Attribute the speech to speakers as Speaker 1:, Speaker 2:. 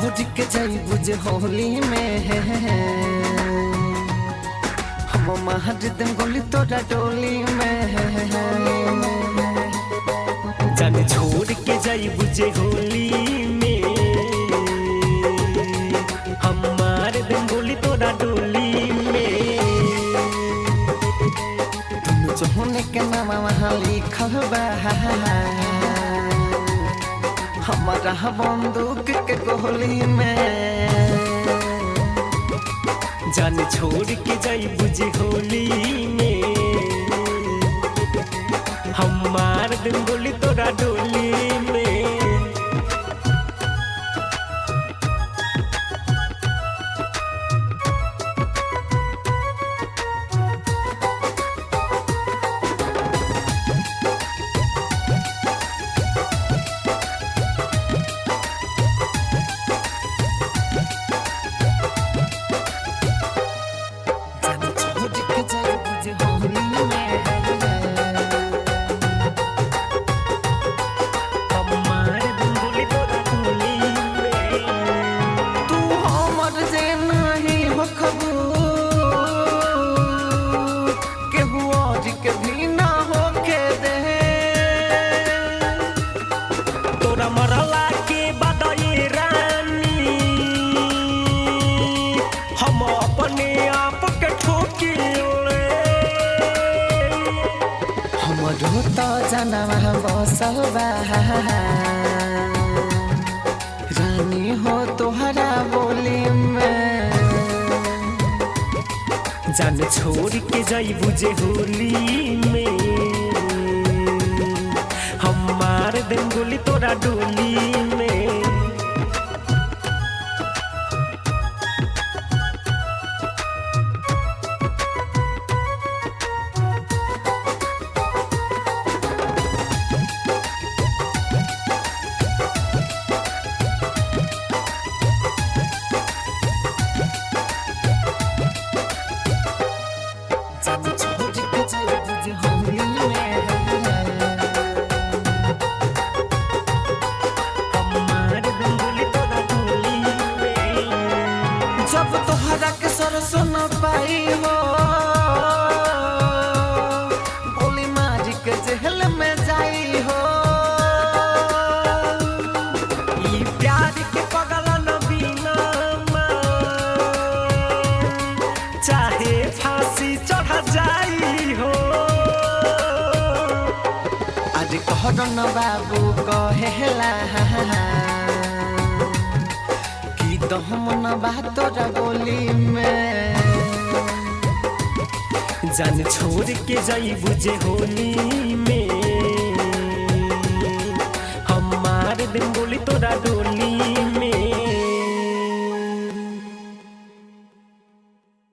Speaker 1: छोड़ के जाई बुझे होली में हम मार देम गोली तोरा डोली में जाने छोड़ के जाई बुझे होली में हम मार देम गोली तोरा डोली में तुम जोहने के नाम वहाँ लिखल बा हमारा बंदूक के गोली में जान छोड़ के जाई बुझे होली में हम मार देम गोली तोरा डोली में मरला के बाद ये रानी हम अपने आप के ठोकिले हम रोता जनवा बसल बा रानी हो तोहरा बोली में जान छोड़ के जाई बुझे होली में हम मार देम गोली तोरा डोली में जब तोहरा के सरसों न पाई हो गोली मारी के जेल में जाई हो ई प्यार के पगल न बिना चाहे फांसी चढ़ जाई हो आज कहर न बाबू कहेला हम न बात तोरा गोली में जान छोड़ के जाई बुझे होली में हम मार देम गोली तोरा डोली